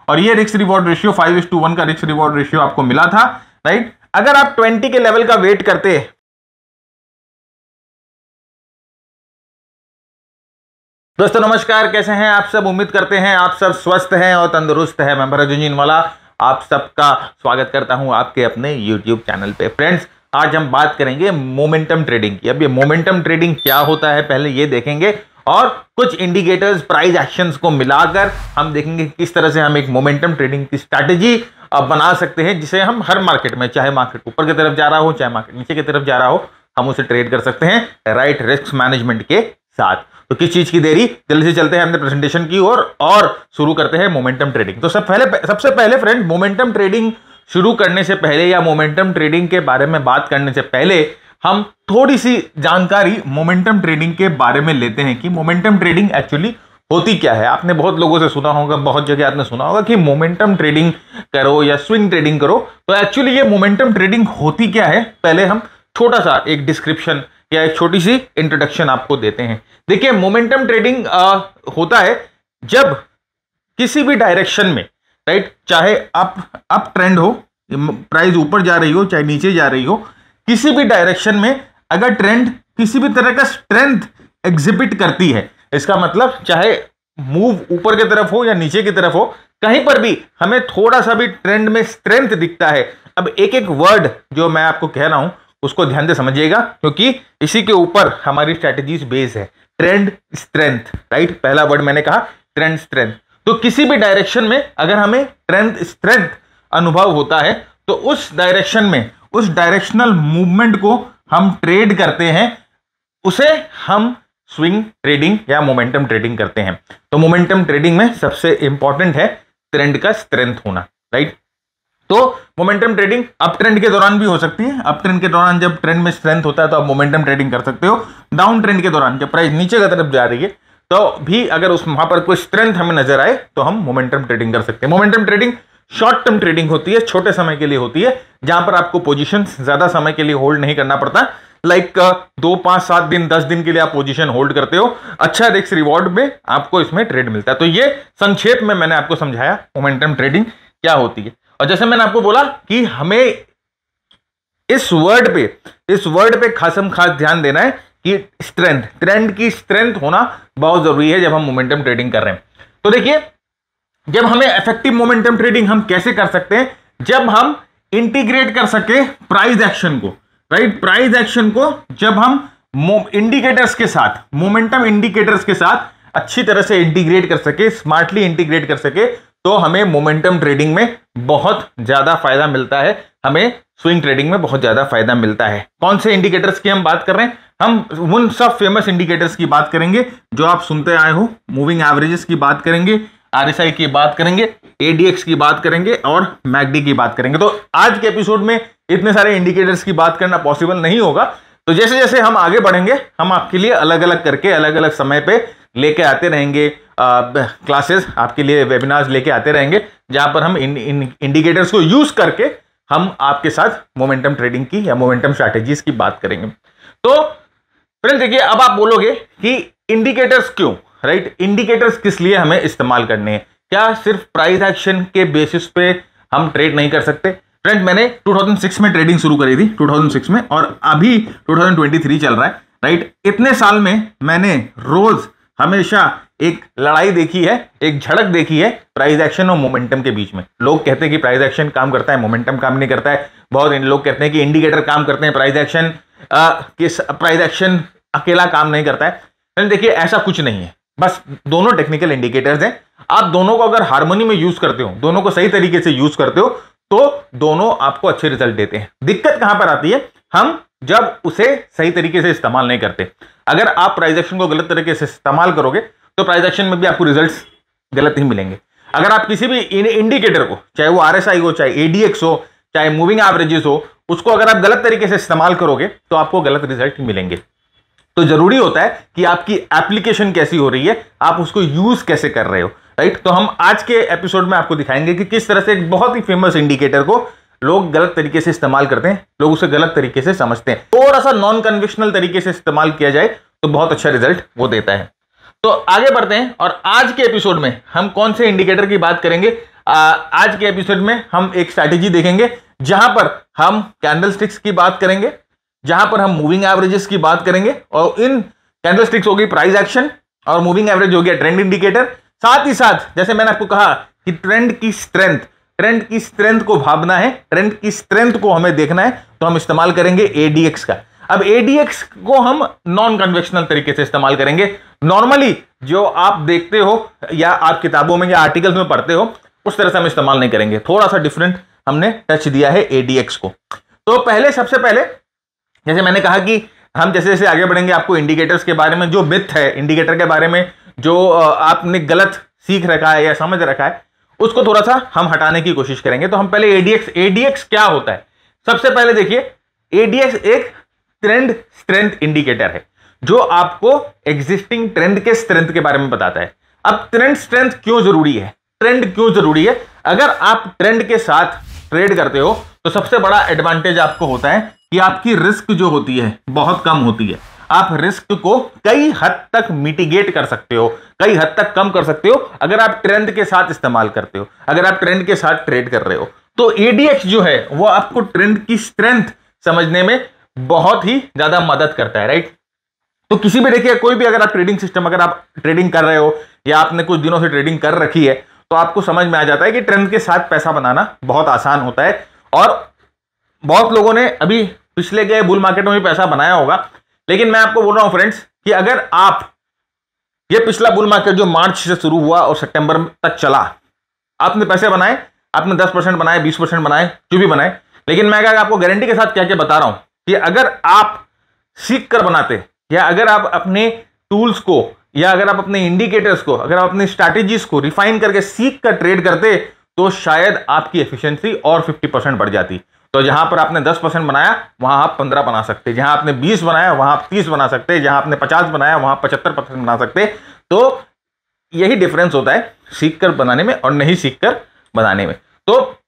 और ये risk reward ratio 5:1 का रिस्क रिवॉर्ड रेशियो आपको मिला था, राइट। अगर आप 20 के लेवल का वेट करते, दोस्तों नमस्कार, कैसे हैं आप सब। उम्मीद करते हैं आप सब स्वस्थ हैं और तंदुरुस्त हैं। मैं भरत झुंझुनवाला आप सबका स्वागत करता हूं आपके अपने YouTube चैनल पे। फ्रेंड्स, आज हम बात करेंगे मोमेंटम ट्रेडिंग की। अब ये मोमेंटम ट्रेडिंग क्या होता है पहले ये देखेंगे, और कुछ इंडिकेटर्स, प्राइस एक्शंस को मिलाकर हम देखेंगे किस तरह से हम एक मोमेंटम ट्रेडिंग की स्ट्रैटेजी बना सकते हैं, जिसे हम हर मार्केट में, चाहे मार्केट ऊपर की तरफ जा रहा हो चाहे मार्केट नीचे की तरफ जा रहा हो, हम उसे ट्रेड कर सकते हैं राइट रिस्क मैनेजमेंट के साथ। तो किस चीज की देरी, जल्दी से चलते हैं अपने प्रेजेंटेशन की ओर और शुरू करते हैं मोमेंटम ट्रेडिंग। तो सबसे पहले फ्रेंड, मोमेंटम ट्रेडिंग शुरू करने से पहले या मोमेंटम ट्रेडिंग के बारे में बात करने से पहले हम थोड़ी सी जानकारी मोमेंटम ट्रेडिंग के बारे में लेते हैं कि मोमेंटम ट्रेडिंग एक्चुअली होती क्या है। आपने बहुत लोगों से सुना होगा, बहुत जगह आपने सुना होगा कि मोमेंटम ट्रेडिंग करो या स्विंग ट्रेडिंग करो। तो एक्चुअली ये मोमेंटम ट्रेडिंग होती क्या है, पहले हम छोटा सा एक डिस्क्रिप्शन या एक छोटी सी इंट्रोडक्शन आपको देते हैं। देखिए, मोमेंटम ट्रेडिंग होता है जब किसी भी डायरेक्शन में, राइट, चाहे अप ट्रेंड हो, प्राइस ऊपर जा रही हो चाहे नीचे जा रही हो, किसी भी डायरेक्शन में अगर ट्रेंड किसी भी तरह का स्ट्रेंथ एग्जिबिट करती है, इसका मतलब चाहे मूव ऊपर की तरफ हो या नीचे की तरफ हो, कहीं पर भी हमें थोड़ा सा भी ट्रेंड में स्ट्रेंथ दिखता है। अब एक एक वर्ड जो मैं आपको कह रहा हूं उसको ध्यान से समझिएगा, क्योंकि इसी के ऊपर हमारी स्ट्रैटेजीज बेस है। ट्रेंड, स्ट्रेंथ, राइट, पहला वर्ड मैंने कहा ट्रेंड, स्ट्रेंथ। तो किसी भी डायरेक्शन में अगर हमें ट्रेंड, स्ट्रेंथ अनुभव होता है तो उस डायरेक्शन में, उस डायरेक्शनल मूवमेंट को हम ट्रेड करते हैं, उसे हम स्विंग ट्रेडिंग या मोमेंटम ट्रेडिंग करते हैं। तो मोमेंटम ट्रेडिंग में सबसे इंपॉर्टेंट है ट्रेंड का स्ट्रेंथ होना, राइट। तो मोमेंटम ट्रेडिंग अप ट्रेंड के दौरान भी हो सकती है। अप ट्रेंड के दौरान जब ट्रेंड में स्ट्रेंथ होता है तो आप मोमेंटम ट्रेडिंग कर सकते हो। डाउन ट्रेंड के दौरान जब प्राइस नीचे की तरफ जा रही है तो भी अगर वहां पर कोई स्ट्रेंथ हमें नजर आए तो हम मोमेंटम ट्रेडिंग कर सकते हैं। Momentum trading short term trading होती है, छोटे समय के लिए होती है, जहां पर आपको पोजीशन ज्यादा समय के लिए होल्ड नहीं करना पड़ता। लाइक 2, 5, 7 दिन, 10 दिन के लिए आप पोजीशन होल्ड करते हो, अच्छा रिस्क रिवॉर्ड में आपको इसमें ट्रेड मिलता है। तो ये संक्षेप में मैंने आपको समझाया मोमेंटम ट्रेडिंग क्या होती है। और जैसे मैंने आपको बोला कि हमें इस वर्ड पे खासम खास ध्यान देना है कि स्ट्रेंथ, ट्रेंड की स्ट्रेंथ होना बहुत जरूरी है जब हम मोमेंटम ट्रेडिंग कर रहे हैं। तो देखिए, जब हमें इफेक्टिव मोमेंटम ट्रेडिंग हम कैसे कर सकते हैं, जब हम इंटीग्रेट कर सके प्राइस एक्शन को, राइट, प्राइस एक्शन को जब हम इंडिकेटर्स के साथ, मोमेंटम इंडिकेटर्स के साथ अच्छी तरह से इंटीग्रेट कर सके, स्मार्टली इंटीग्रेट कर सके, तो हमें मोमेंटम ट्रेडिंग में बहुत ज्यादा फायदा मिलता है, हमें स्विंग ट्रेडिंग में बहुत ज्यादा फायदा मिलता है। कौन से इंडिकेटर्स की हम बात कर रहे हैं, हम उन सब फेमस इंडिकेटर्स की बात करेंगे जो आप सुनते आए हो। मूविंग एवरेजेस की बात करेंगे, RSI की बात करेंगे, ADX की बात करेंगे और MACD की बात करेंगे। तो आज के एपिसोड में इतने सारे इंडिकेटर्स की बात करना पॉसिबल नहीं होगा, तो जैसे जैसे हम आगे बढ़ेंगे हम आपके लिए अलग अलग करके अलग अलग समय पे लेके आते रहेंगे क्लासेस, आपके लिए वेबिनार्स लेके आते रहेंगे, जहां पर हम इन इंडिकेटर्स को यूज करके हम आपके साथ मोमेंटम ट्रेडिंग की या मोमेंटम स्ट्रैटेजीज की बात करेंगे। तो फ्रेंड्स देखिए, अब आप बोलोगे कि इंडिकेटर्स क्यों, राइट, इंडिकेटर्स किस लिए हमें इस्तेमाल करने हैं, क्या सिर्फ प्राइस एक्शन के बेसिस पे हम ट्रेड नहीं कर सकते। फ्रेंड, मैंने 2006 में ट्रेडिंग शुरू करी थी, 2006 में, और अभी 2023 चल रहा है, राइट। इतने साल में मैंने रोज हमेशा एक लड़ाई देखी है, एक झड़क देखी है प्राइस एक्शन और मोमेंटम के बीच में। लोग कहते हैं कि प्राइस एक्शन काम करता है, मोमेंटम काम नहीं करता है। बहुत लोग कहते हैं कि इंडिकेटर काम करते हैं, प्राइस एक्शन अकेला काम नहीं करता है। देखिए, ऐसा कुछ नहीं है, बस दोनों टेक्निकल इंडिकेटर्स हैं। आप दोनों को अगर हार्मोनी में यूज करते हो, दोनों को सही तरीके से यूज करते हो, तो दोनों आपको अच्छे रिजल्ट देते हैं। दिक्कत कहां पर आती है, हम जब उसे सही तरीके से इस्तेमाल नहीं करते। अगर आप प्राइस एक्शन को गलत तरीके से इस्तेमाल करोगे तो प्राइस एक्शन में भी आपको रिजल्ट्स गलत ही मिलेंगे। अगर आप किसी भी इंडिकेटर को, चाहे वो RSI हो, चाहे ADX हो, चाहे मूविंग एवरेजेस हो, उसको अगर आप गलत तरीके से इस्तेमाल करोगे तो आपको गलत रिजल्ट मिलेंगे। तो जरूरी होता है कि आपकी एप्लीकेशन कैसी हो रही है, आप उसको यूज कैसे कर रहे हो, राइट। तो हम आज के एपिसोड में आपको दिखाएंगे कि किस तरह से एक बहुत ही फेमस इंडिकेटर को लोग गलत तरीके से इस्तेमाल करते हैं, लोग उसे गलत तरीके से समझते हैं। थोड़ा सा नॉन कन्वेंशनल तरीके से इस्तेमाल किया जाए तो बहुत अच्छा रिजल्ट वो देता है। तो आगे बढ़ते हैं और आज के एपिसोड में हम कौन से इंडिकेटर की बात करेंगे। आज के एपिसोड में हम एक स्ट्रैटेजी देखेंगे जहां पर हम कैंडलस्टिक्स की बात करेंगे, जहां पर हम मूविंग एवरेजेस की बात करेंगे, और इन कैंडलस्टिक्स हो गई प्राइस एक्शन और मूविंग एवरेज हो गया ट्रेंड इंडिकेटर। साथ ही साथ जैसे मैंने आपको कहा कि ट्रेंड की स्ट्रेंथ को भापना है, ट्रेंड की स्ट्रेंथ को हमें देखना है, तो हम इस्तेमाल करेंगे एडीएक्स का। अब एडीएक्स को हम नॉन कन्वेंशनल तरीके से इस्तेमाल करेंगे। नॉर्मली जो आप देखते हो या आप किताबों में या आर्टिकल्स में पढ़ते हो उस तरह से हम इस्तेमाल नहीं करेंगे, थोड़ा सा डिफरेंट हमने टच दिया है एडीएक्स को। तो सबसे पहले जैसे मैंने कहा कि हम जैसे जैसे आगे बढ़ेंगे आपको इंडिकेटर्स के बारे में, जो मिथ है इंडिकेटर के बारे में, जो आपने गलत सीख रखा है या समझ रखा है, उसको थोड़ा सा हम हटाने की कोशिश करेंगे। तो हम पहले एडीएक्स क्या होता है सबसे पहले देखिए। एडीएक्स एक ट्रेंड स्ट्रेंथ इंडिकेटर है जो आपको एग्जिस्टिंग ट्रेंड के स्ट्रेंथ के बारे में बताता है। अब ट्रेंड स्ट्रेंथ क्यों जरूरी है, ट्रेंड क्यों जरूरी है? अगर आप ट्रेंड के साथ ट्रेड करते हो तो सबसे बड़ा एडवांटेज आपको होता है कि आपकी रिस्क जो होती है बहुत कम होती है। आप रिस्क को कई हद तक मिटिगेट कर सकते हो, कई हद तक कम कर सकते हो अगर आप ट्रेंड के साथ इस्तेमाल करते हो, अगर आप ट्रेंड के साथ ट्रेड कर रहे हो। तो एडीएक्स जो है वो आपको ट्रेंड की स्ट्रेंथ समझने में बहुत ही ज्यादा मदद करता है, राइट। तो किसी भी देखिए कोई भी अगर आप ट्रेडिंग सिस्टम, अगर आप ट्रेडिंग कर रहे हो या आपने कुछ दिनों से ट्रेडिंग कर रखी है, तो आपको समझ में आ जाता है कि ट्रेंड के साथ पैसा बनाना बहुत आसान होता है। और बहुत लोगों ने अभी पिछले गए बुल मार्केट में भी पैसा बनाया होगा, लेकिन मैं आपको बोल रहा हूं फ्रेंड्स कि अगर आप ये पिछला बुल मार्केट जो मार्च से शुरू हुआ और सितंबर तक चला, आपने पैसे बनाए, आपने 10% बनाए, 20% बनाए, जो भी बनाए, लेकिन मैं आपको गारंटी के साथ क्या क्या बता रहा हूं कि अगर आप सीख कर बनाते, या अगर आप अपने टूल्स को, या अगर आप अपने इंडिकेटर्स को, अगर आप अपनी स्ट्रैटेजीज को रिफाइन करके सीख कर ट्रेड करते, तो शायद आपकी एफिशिएंसी और 50% बढ़ जाती। तो जहां पर आपने 10% बनाया वहां आप 15 बना सकते, जहां आपने 20 बनाया वहां आप 30 बना सकते, जहां आपने 50 बनाया वहां 75% बना सकते। तो यही डिफरेंस होता है सीख कर बनाने में और नहीं सीख कर बनाने में। तो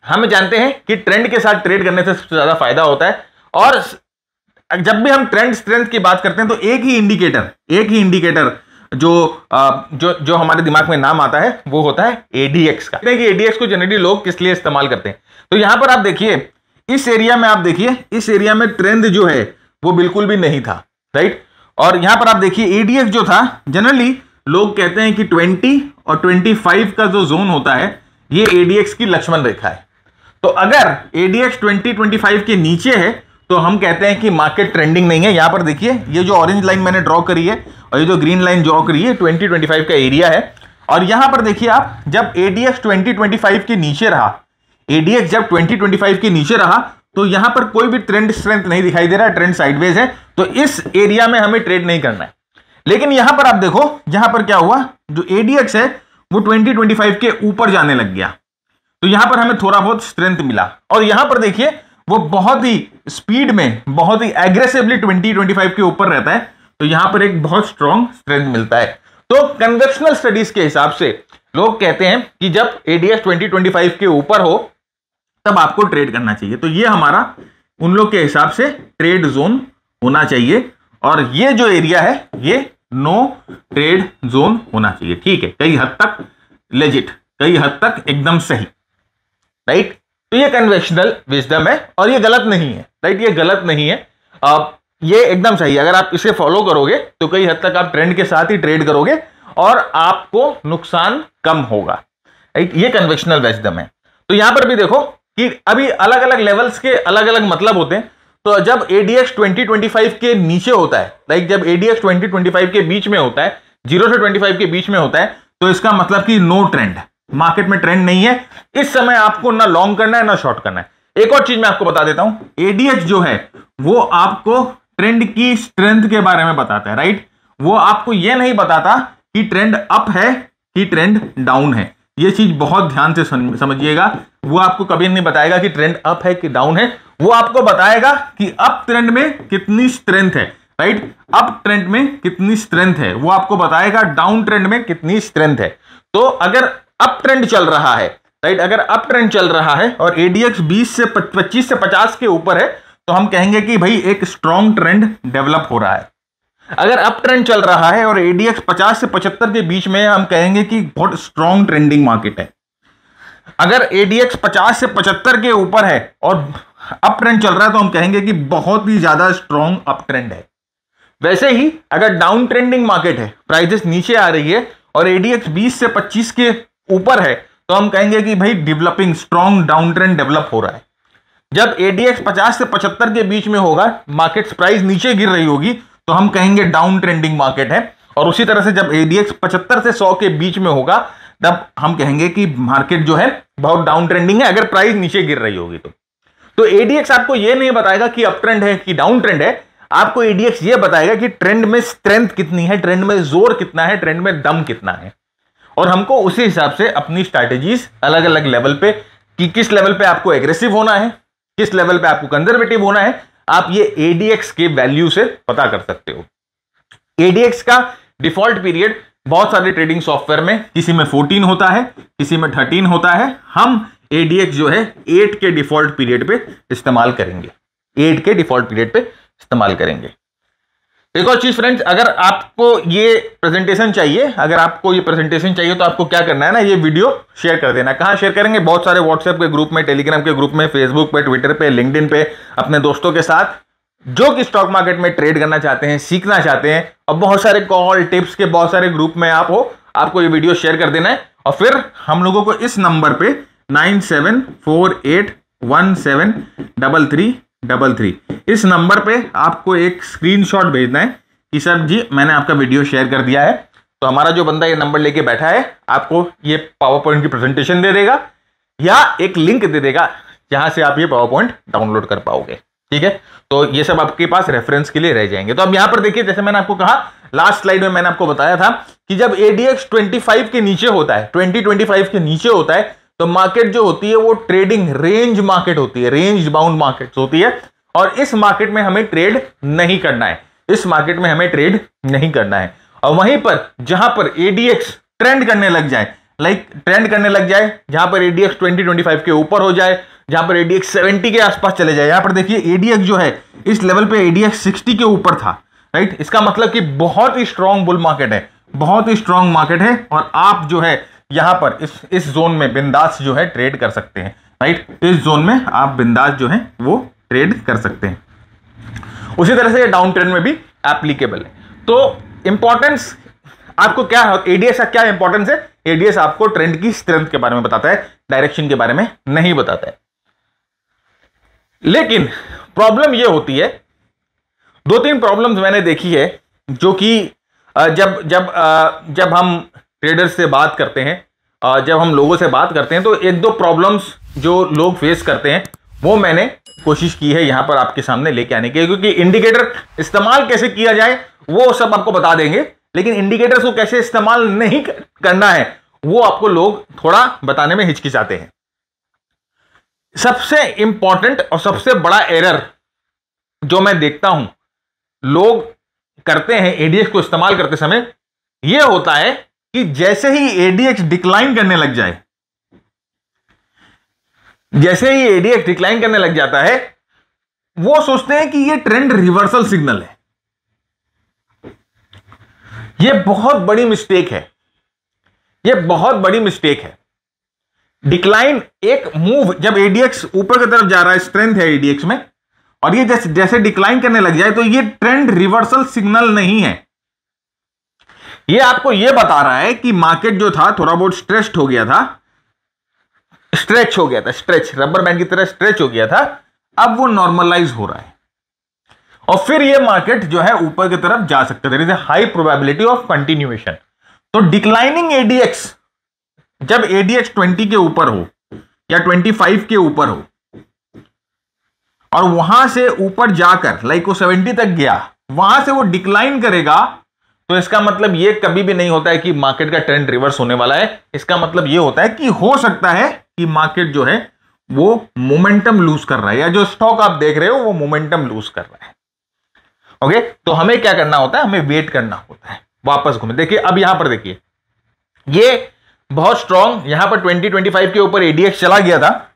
हम जानते हैं कि ट्रेंड के साथ ट्रेड करने से सबसे ज्यादा फायदा होता है। और जब भी हम ट्रेंड स्ट्रेंथ की बात करते हैं तो एक ही इंडिकेटर जो हमारे दिमाग में नाम आता है वो होता है एडीएक्स का। एडीएक्स को जनरली लोग किस लिए इस्तेमाल करते हैं, तो यहां पर आप देखिए इस एरिया में, आप देखिए इस एरिया में ट्रेंड जो है वो बिल्कुल भी नहीं था, राइट। और यहां पर आप देखिए एडीएक्स जो था, जनरली लोग कहते हैं कि 20 और 25 का जो जोन होता है ये एडीएक्स की लक्ष्मण रेखा है। तो अगर एडीएक्स 20-25 के नीचे है तो हम कहते हैं कि मार्केट ट्रेंडिंग नहीं है। यहां पर देखिए ये जो ऑरेंज लाइन मैंने ड्रॉ करी है और ये जो ग्रीन लाइन ड्रॉ करी है 20-25 का एरिया है। और यहां पर देखिए आप, जब एडीएक्स 20-25 के नीचे रहा, एडीएक्स जब 20-25 के नीचे रहा तो यहां पर कोई भी ट्रेंड स्ट्रेंथ नहीं दिखाई दे रहा है, ट्रेंड साइडवेज है, तो इस एरिया में हमें ट्रेड नहीं करना है। लेकिन यहां पर आप देखो, यहां पर क्या हुआ, जो एडीएक्स है वो 20-25 के ऊपर जाने लग गया, तो यहां पर हमें थोड़ा बहुत स्ट्रेंथ मिला। और यहां पर देखिए वो बहुत ही स्पीड में, बहुत ही एग्रेसिवली 20-25 के ऊपर रहता है, तो यहां पर एक बहुत स्ट्रॉन्ग स्ट्रेंथ मिलता है। तो कन्वेंशनल स्टडीज के हिसाब से लोग कहते हैं कि जब एडीएक्स 20-25 के ऊपर हो तब आपको ट्रेड करना चाहिए। तो ये हमारा उन लोग के हिसाब से ट्रेड जोन होना चाहिए, और ये जो एरिया है ये नो ट्रेड जोन होना चाहिए। ठीक है, कई हद तक लेजिट, कई हद तक एकदम सही, राइट। तो ये कन्वेंशनल विजडम है और ये गलत नहीं है, राइट, ये गलत नहीं है, ये एकदम सही है। अगर आप इसे फॉलो करोगे तो कई हद तक आप ट्रेंड के साथ ही ट्रेड करोगे और आपको नुकसान कम होगा, राइट। ये कन्वेंशनल विजडम है। तो यहां पर भी देखो कि अभी अलग अलग लेवल्स के अलग अलग मतलब होते हैं। तो जब एडीएक्स 20-25 के नीचे होता है, लाइक जब एडीएक्स 20-25 के बीच में होता है, 0 से 25 के बीच में होता है, तो इसका मतलब कि नो ट्रेंड, मार्केट में ट्रेंड नहीं है। इस समय आपको ना लॉन्ग करना है ना शॉर्ट करना है। एक और चीज मैं आपको बता देता हूं, एडीएक्स जो है वो आपको ट्रेंड की स्ट्रेंथ के बारे में बताता है, राइट। वो आपको यह नहीं बताता कि ट्रेंड अप है कि ट्रेंड डाउन है। ये चीज बहुत ध्यान से समझिएगा। वो आपको कभी नहीं बताएगा कि ट्रेंड अप है कि डाउन है, वो आपको बताएगा कि अप ट्रेंड में कितनी स्ट्रेंथ है, राइट। अप ट्रेंड में कितनी स्ट्रेंथ है वो आपको बताएगा, डाउन ट्रेंड में कितनी स्ट्रेंथ है। तो अगर अप ट्रेंड चल रहा है, राइट, अगर अप ट्रेंड चल रहा है और एडीएक्स 25 से 50 के ऊपर है, तो हम कहेंगे कि भाई एक स्ट्रॉन्ग ट्रेंड डेवलप हो रहा है। अगर अप ट्रेंड चल रहा है और एडीएक्स 50 से 75 के बीच में, हम कहेंगे कि बहुत स्ट्रॉन्ग ट्रेंडिंग मार्केट है। अगर एडीएक्स 50 से 75 के ऊपर है और अप ट्रेंड चल रहा है तो हम कहेंगे कि बहुत ही ज्यादा स्ट्रॉन्ग अप ट्रेंड है। वैसे ही अगर डाउन ट्रेंडिंग मार्केट है, प्राइसेस नीचे आ रही है और एडीएक्स 20 से 25 के ऊपर है तो हम कहेंगे कि भाई developing strong down trend develop हो रहा है। जब एडीएक्स 50 से 75 के बीच में होगा, मार्केट प्राइस नीचे गिर रही होगी, तो हम कहेंगे डाउन ट्रेंडिंग मार्केट है। और उसी तरह से जब एडीएक्स 75 से 100 के बीच में होगा तब हम कहेंगे कि मार्केट जो है बहुत डाउन ट्रेंडिंग है, अगर प्राइस नीचे गिर रही होगी तो एडीएक्स आपको यह नहीं बताएगा कि अप ट्रेंड है कि डाउन ट्रेंड है, आपको एडीएक्स ये बताएगा कि ट्रेंड में स्ट्रेंथ कितनी है, ट्रेंड में जोर कितना है, ट्रेंड में दम कितना है। और हमको उसी हिसाब से अपनी स्ट्रैटेजीज अलग अलग लेवल पे, कि किस लेवल पे आपको एग्रेसिव होना है, किस लेवल पे आपको कंजर्वेटिव होना है, आप ये एडीएक्स के वैल्यू से पता कर सकते हो। एडीएक्स का डिफॉल्ट पीरियड बहुत सारे ट्रेडिंग सॉफ्टवेयर में किसी में 14 होता है, किसी में 13 होता है। हम एडीएक्स जो है 8 के डिफॉल्ट पीरियड पे इस्तेमाल करेंगे, 8 के डिफॉल्ट पीरियड पे इस्तेमाल करेंगे। एक और चीज फ्रेंड्स, अगर आपको ये प्रेजेंटेशन चाहिए, तो आपको क्या करना है ना, ये वीडियो शेयर कर देना। कहां शेयर करेंगे? बहुत सारे व्हाट्सएप के ग्रुप में, टेलीग्राम के ग्रुप में, फेसबुक पे, ट्विटर पे, लिंक्डइन पे, अपने दोस्तों के साथ जो कि स्टॉक मार्केट में ट्रेड करना चाहते हैं, सीखना चाहते हैं, और बहुत सारे कॉल टिप्स के बहुत सारे ग्रुप में आप हो, आपको ये वीडियो शेयर कर देना है। और फिर हम लोगों को इस नंबर पे 9748173333 इस नंबर पे आपको एक स्क्रीनशॉट भेजना है कि सर जी मैंने आपका वीडियो शेयर कर दिया है। तो हमारा जो बंदा ये नंबर लेके बैठा है आपको ये पावर पॉइंट की प्रेजेंटेशन दे देगा या एक लिंक दे देगा जहां से आप ये पावर पॉइंट डाउनलोड कर पाओगे। ठीक है, तो ये सब आपके पास रेफरेंस के लिए रह जाएंगे। तो अब यहां पर देखिए, जैसे मैंने आपको कहा लास्ट स्लाइड में, मैंने आपको बताया था कि जब एडीएक्स 25 के नीचे होता है, 20-25 के नीचे होता है, तो मार्केट जो होती है वो ट्रेडिंग रेंज मार्केट होती है, रेंज बाउंड मार्केट होती है। और इस मार्केट में हमें ट्रेड नहीं करना है, इस मार्केट में हमें ट्रेड नहीं करना है। और वहीं पर जहां पर एडीएक्स ट्रेंड करने लग जाए, जहां पर एडीएक्स 20-25 के ऊपर हो जाए, जहां पर एडीएक्स 70 के आसपास चले जाए। यहां पर देखिए एडीएक्स जो है इस लेवल पे एडीएक्स 60 के ऊपर था, राइट। इसका मतलब कि बहुत ही स्ट्रॉन्ग बुल मार्केट है, बहुत ही स्ट्रॉन्ग मार्केट है, और आप जो है यहां पर इस जोन में बिंदास जो है ट्रेड कर सकते हैं, राइट। इस जोन में आप बिंदास जो है वो ट्रेड कर सकते हैं। उसी तरह से डाउन ट्रेंड में भी एप्लीकेबल है। तो इंपॉर्टेंस आपको क्या है, एडीएक्स का क्या इंपॉर्टेंस है? एडीएक्स आपको ट्रेंड की स्ट्रेंथ के बारे में बताता है, डायरेक्शन के बारे में नहीं बताता है। लेकिन प्रॉब्लम यह होती है, 2-3 प्रॉब्लम्स मैंने देखी है, जो कि जब हम ट्रेडर्स से बात करते हैं, जब हम लोगों से बात करते हैं, तो 1-2 प्रॉब्लम्स जो लोग फेस करते हैं वो मैंने कोशिश की है यहां पर आपके सामने लेके आने की। क्योंकि इंडिकेटर इस्तेमाल कैसे किया जाए वो सब आपको बता देंगे, लेकिन इंडिकेटर्स को कैसे इस्तेमाल नहीं करना है वो आपको लोग थोड़ा बताने में हिचकिचाते हैं। सबसे इंपॉर्टेंट और सबसे बड़ा एरर जो मैं देखता हूं लोग करते हैं एडीएक्स को इस्तेमाल करते समय, यह होता है कि जैसे ही एडीएक्स डिक्लाइन करने लग जाए, जैसे ही एडीएक्स डिक्लाइन करने लग जाता है, वो सोचते हैं कि ये ट्रेंड रिवर्सल सिग्नल है। यह बहुत बड़ी मिस्टेक है, यह बहुत बड़ी मिस्टेक है। डिक्लाइन एक मूव, जब एडीएक्स ऊपर की तरफ जा रहा है, स्ट्रेंथ है एडीएक्स में, और ये जैसे डिक्लाइन करने लग जाए, तो ये ट्रेंड रिवर्सल सिग्नल नहीं है। ये आपको ये बता रहा है कि मार्केट जो था थोड़ा बहुत स्ट्रेच हो गया था, रबर बैंड की तरह स्ट्रेच हो गया था, अब वो नॉर्मलाइज हो रहा है और फिर ये मार्केट जो है ऊपर की तरफ जा सकता है। There is a high probability of continuation. तो डिक्लाइनिंग एडीएक्स, जब एडीएक्स 20 के ऊपर हो या 25 के ऊपर हो और वहां से ऊपर जाकर लाइक वो 70 तक गया, वहां से वो डिक्लाइन करेगा, तो इसका मतलब ये कभी भी नहीं होता है कि मार्केट का ट्रेंड रिवर्स होने वाला है। इसका मतलब ये होता है कि हो सकता है कि मार्केट जो है वो मोमेंटम लूज कर रहा है, या जो स्टॉक आप देख रहे हो वो मोमेंटम लूज कर रहा है। ओके, तो हमें क्या करना होता है, हमें वेट करना होता है, वापस घूमे। देखिए अब यहां पर देखिए, ये बहुत स्ट्रॉन्ग यहां पर 20-25 के ऊपर एडीएक्स चला गया था,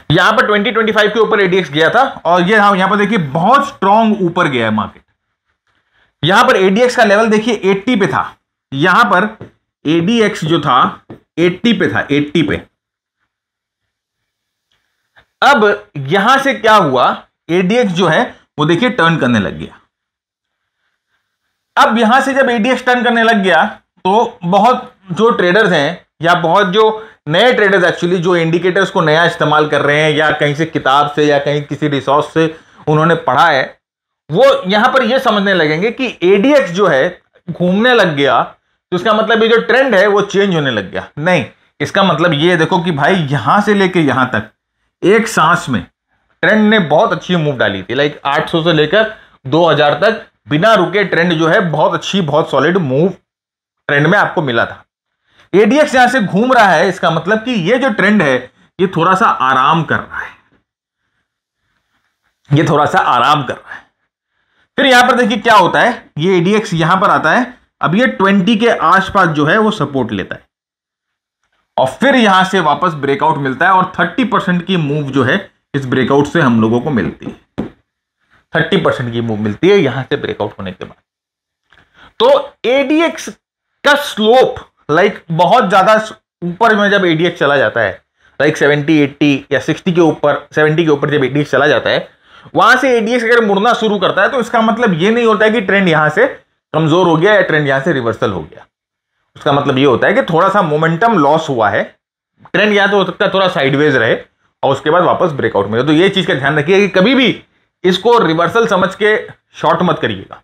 यहां पर 20-25 के ऊपर एडीएक्स गया था, और ये यहां पर देखिए बहुत स्ट्रॉन्ग ऊपर गया है मार्केट। यहां पर एडीएक्स का लेवल देखिए 80 पे था, यहां पर ADX जो था 80 पे था, 80 पे। अब यहां से क्या हुआ, ADX जो है वो देखिए टर्न करने लग गया। अब यहां से जब ADX टर्न करने लग गया तो बहुत जो ट्रेडर्स हैं या बहुत जो नए ट्रेडर्स एक्चुअली जो इंडिकेटर्स को नया इस्तेमाल कर रहे हैं या कहीं से किताब से या कहीं किसी रिसोर्स से उन्होंने पढ़ा है, वो यहां पर ये समझने लगेंगे कि ADX जो है घूमने लग गया तो इसका मतलब ये जो ट्रेंड है वो चेंज होने लग गया। नहीं, इसका मतलब ये देखो कि भाई यहां से लेके यहां तक एक सांस में ट्रेंड ने बहुत अच्छी मूव डाली थी। लाइक 800 से लेकर 2000 तक बिना रुके ट्रेंड जो है बहुत अच्छी, बहुत सॉलिड मूव ट्रेंड में आपको मिला था। ADX यहां से घूम रहा है, इसका मतलब कि ये जो ट्रेंड है ये थोड़ा सा आराम कर रहा है, ये थोड़ा सा आराम कर रहा है। फिर यहां पर देखिए क्या होता है, ये ADX यहां पर आता है, अब ये 20 के आसपास जो है वो सपोर्ट लेता है और फिर यहां से वापस ब्रेकआउट मिलता है और 30% की मूव जो है इस ब्रेकआउट से हम लोगों को मिलती है। 30% की मूव मिलती है यहां से ब्रेकआउट होने के बाद। तो ADX का स्लोप लाइक बहुत ज्यादा ऊपर में जब ADX चला जाता है, लाइक 70, 80 या 60 के ऊपर, 70 के ऊपर जब ADX चला जाता है, वहां से ADX अगर मुड़ना शुरू करता है तो इसका मतलब ये नहीं होता है कि ट्रेंड यहां से कमजोर हो गया या ट्रेंड यहां से रिवर्सल हो गया। उसका मतलब ये होता है कि थोड़ा सा मोमेंटम लॉस हुआ है, ट्रेंड या तो हो सकता है थोड़ा साइडवेज रहे और उसके बाद वापस ब्रेकआउट मिले। तो ये चीज का ध्यान रखिए कि कभी भी इसको रिवर्सल समझ के शॉर्ट मत करिएगा।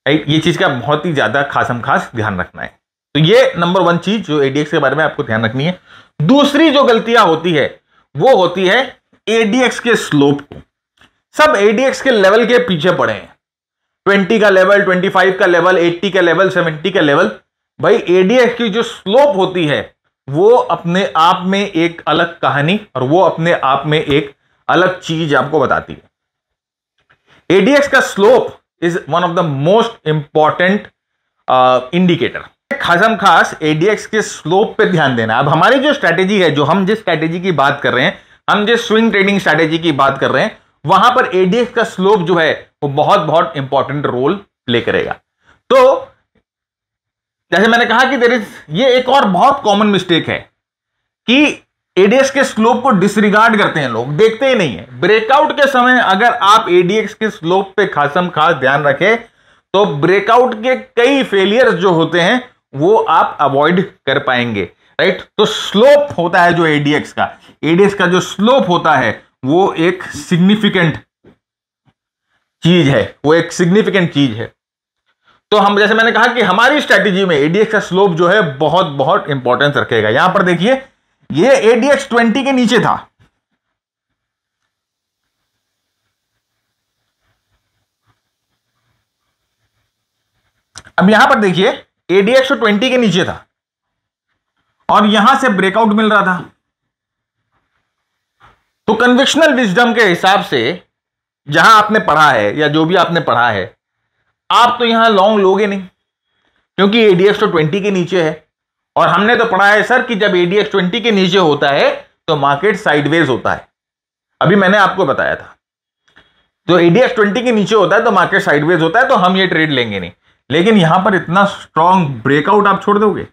ये चीज का बहुत ही ज्यादा खासम खास ध्यान रखना है। तो ये नंबर 1 चीज जो ADX के बारे में आपको ध्यान रखनी है। दूसरी जो गलतियां होती है वो होती है ADX के स्लोप को। सब ADX के लेवल के पीछे पड़े हैं, 20 का लेवल, 25 का लेवल, 80 का लेवल, 70 का लेवल। भाई ADX की जो स्लोप होती है वो अपने आप में एक अलग कहानी और वो अपने आप में एक अलग चीज आपको बताती है। ADX का slope is one of the most important indicator. खासम खास ADX के स्लोप पे ध्यान देना। अब हमारी जो स्ट्रैटेजी है, जो हम जिस स्ट्रैटेजी की बात कर रहे हैं, हम जिस स्विंग ट्रेडिंग स्ट्रैटेजी की बात कर रहे हैं, वहां पर ADX का स्लोप जो है वो बहुत बहुत इंपॉर्टेंट रोल प्ले करेगा। तो जैसे मैंने कहा कि ये एक और बहुत कॉमन मिस्टेक है कि ADX के स्लोप को डिसरिगार्ड करते हैं लोग, देखते ही नहीं है। ब्रेकआउट के समय अगर आप ADX के स्लोप पे खासम खास ध्यान रखें तो ब्रेकआउट के कई फेलियर्स जो होते हैं वो आप अवॉइड कर पाएंगे, राइट। तो स्लोप होता है जो ADX का जो स्लोप होता है वो एक सिग्निफिकेंट चीज है, वो एक सिग्निफिकेंट चीज है। तो हम, जैसे मैंने कहा कि हमारी स्ट्रैटेजी में ADX का स्लोप जो है बहुत बहुत इंपॉर्टेंस रखेगा। यहां पर देखिए ये ADX 20 के नीचे था, अब यहां पर देखिए ADX 20 के नीचे था और यहां से ब्रेकआउट मिल रहा था। तो कन्विक्शनल विजडम के हिसाब से जहां आपने पढ़ा है या जो भी आपने पढ़ा है, आप तो यहां लॉन्ग लोगे नहीं क्योंकि ADX 20 के नीचे है। और हमने तो पढ़ा है सर कि जब ADX 20 के नीचे होता है तो मार्केट साइडवेज होता है, अभी मैंने आपको बताया था। तो ADX 20 के नीचे होता है तो मार्केट साइडवेज होता है, तो हम ये ट्रेड लेंगे नहीं। लेकिन यहां पर इतना स्ट्रॉन्ग ब्रेकआउट आप छोड़ दोगे?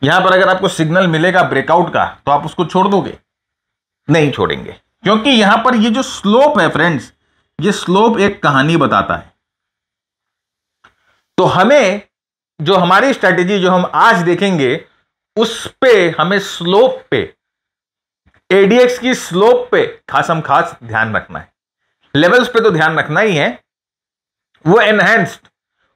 यहां पर अगर आपको सिग्नल मिलेगा ब्रेकआउट का तो आप उसको छोड़ दोगे? नहीं छोड़ेंगे, क्योंकि यहां पर ये जो स्लोप है फ्रेंड्स, ये स्लोप एक कहानी बताता है। तो हमें जो हमारी स्ट्रैटेजी जो हम आज देखेंगे उस पे हमें स्लोप पे, ADX की स्लोप पे खासम खास ध्यान रखना है। लेवल्स पे तो ध्यान रखना ही है, वो एनहेंस्ड,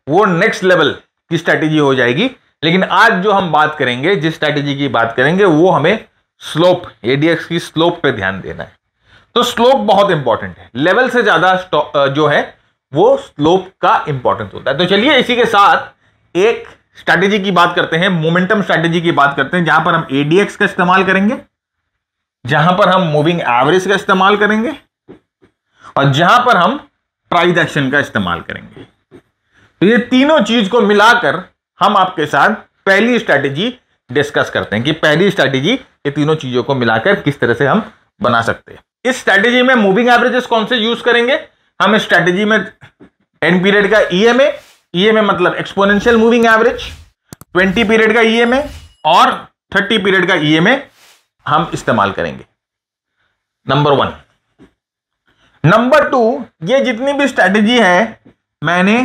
वो नेक्स्ट लेवल की स्ट्रैटेजी हो जाएगी। लेकिन आज जो हम बात करेंगे, जिस स्ट्रैटेजी की बात करेंगे, वो हमें स्लोप, ADX की स्लोप पे ध्यान देना है। तो स्लोप बहुत इंपॉर्टेंट है, लेवल से ज्यादा जो है वो स्लोप का इंपॉर्टेंस होता है। तो चलिए इसी के साथ एक स्ट्रैटेजी की बात करते हैं, मोमेंटम स्ट्रैटेजी की बात करते हैं, जहां पर हम ADX का इस्तेमाल करेंगे, जहां पर हम मूविंग एवरेज का इस्तेमाल करेंगे और जहां पर हम प्राइस एक्शन का इस्तेमाल करेंगे। तो ये तीनों चीज को मिलाकर हम आपके साथ पहली स्ट्रैटेजी डिस्कस करते हैं कि पहली स्ट्रैटेजी ये तीनों चीजों को मिलाकर किस तरह से हम बना सकते हैं। इस स्ट्रैटेजी में मूविंग एवरेजेस कौन से यूज करेंगे? हम इस स्ट्रैटेजी में 10 पीरियड का EMA ईएमए मतलब एक्सपोनेंशियल मूविंग एवरेज, 20 पीरियड का ईएमए और 30 पीरियड का ईएमए हम इस्तेमाल करेंगे। नंबर 1। नंबर 2, ये जितनी भी स्ट्रैटेजी है मैंने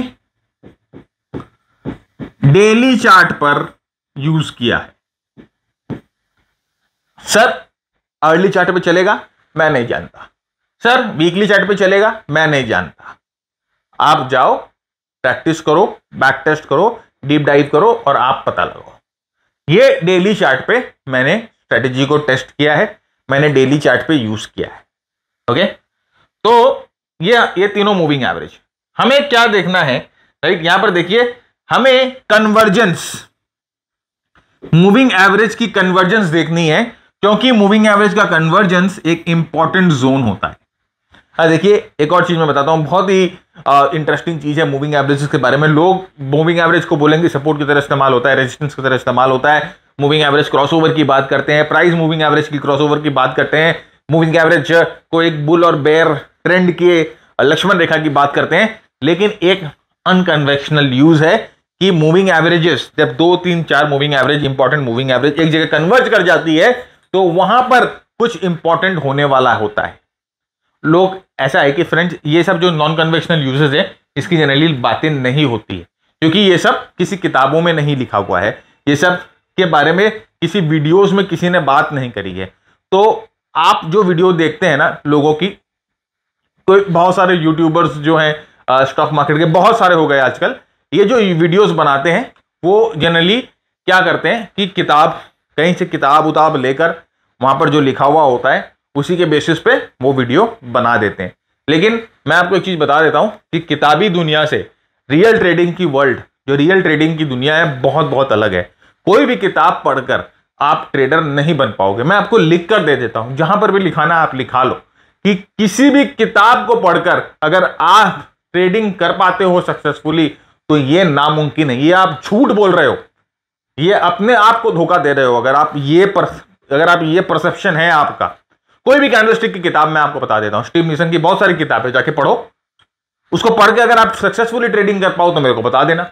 डेली चार्ट पर यूज किया है। सर अर्ली चार्ट पे चलेगा? मैं नहीं जानता। सर वीकली चार्ट पे चलेगा? मैं नहीं जानता। आप जाओ, प्रैक्टिस करो, बैक टेस्ट करो, डीप डाइव करो और आप पता लगाओ। ये डेली चार्ट पे मैंने स्ट्रेटेजी को टेस्ट किया है, मैंने डेली चार्ट पे यूज किया है। ओके, तो ये तीनों मूविंग एवरेज। हमें क्या देखना है, राइट? यहां पर देखिए, हमें कन्वर्जेंस, मूविंग एवरेज की कन्वर्जेंस देखनी है, क्योंकि मूविंग एवरेज का कन्वर्जेंस एक इंपॉर्टेंट जोन होता है। देखिए एक और चीज मैं बताता हूं, बहुत ही इंटरेस्टिंग चीज है मूविंग एवरेजेस के बारे में। लोग मूविंग एवरेज को बोलेंगे सपोर्ट की तरह इस्तेमाल होता है, रेजिस्टेंस की तरह इस्तेमाल होता है। मूविंग एवरेज क्रॉसओवर की बात करते हैं, प्राइस मूविंग एवरेज की क्रॉसओवर की बात करते हैं, मूविंग एवरेज को एक बुल और बेयर ट्रेंड के लक्ष्मण रेखा की बात करते हैं। लेकिन एक अनकन्वेंशनल यूज है कि मूविंग एवरेजेस जब 2, 3, 4 moving average, important moving average एक जगह कन्वर्ज कर जाती है तो वहां पर कुछ इंपॉर्टेंट होने वाला होता है। लोग ऐसा है कि फ्रेंड्स, ये सब जो नॉन कन्वेंशनल यूजेस है इसकी जनरली बातें नहीं होती है, क्योंकि ये सब किसी किताबों में नहीं लिखा हुआ है, ये सब के बारे में किसी वीडियोस में किसी ने बात नहीं करी है। तो आप जो वीडियो देखते हैं ना लोगों की, तो बहुत सारे यूट्यूबर्स जो हैं स्टॉक मार्केट के, बहुत सारे हो गए आजकल, ये जो वीडियोस बनाते हैं वो जनरली क्या करते हैं कि कहीं से किताब उताब लेकर वहां पर जो लिखा हुआ होता है उसी के बेसिस पे वो वीडियो बना देते हैं। लेकिन मैं आपको एक चीज बता देता हूं कि किताबी दुनिया से रियल ट्रेडिंग की वर्ल्ड, जो रियल ट्रेडिंग की दुनिया है, बहुत बहुत अलग है। कोई भी किताब पढ़कर आप ट्रेडर नहीं बन पाओगे। मैं आपको लिख कर दे देता हूं, जहां पर भी लिखाना आप लिखा लो कि किसी भी किताब को पढ़कर अगर आप ट्रेडिंग कर पाते हो सक्सेसफुली तो ये नामुमकिन है, ये आप झूठ बोल रहे हो, ये अपने आप को धोखा दे रहे हो। अगर आप ये परसेप्शन है आपका, कोई भी कैंडलस्टिक की किताब मैं आपको बता देता हूं, स्टीव नीसन की बहुत सारी किताबें, जाके पढ़ो, उसको पढ़ के अगर आप सक्सेसफुली ट्रेडिंग कर पाओ तो मेरे को बता देना।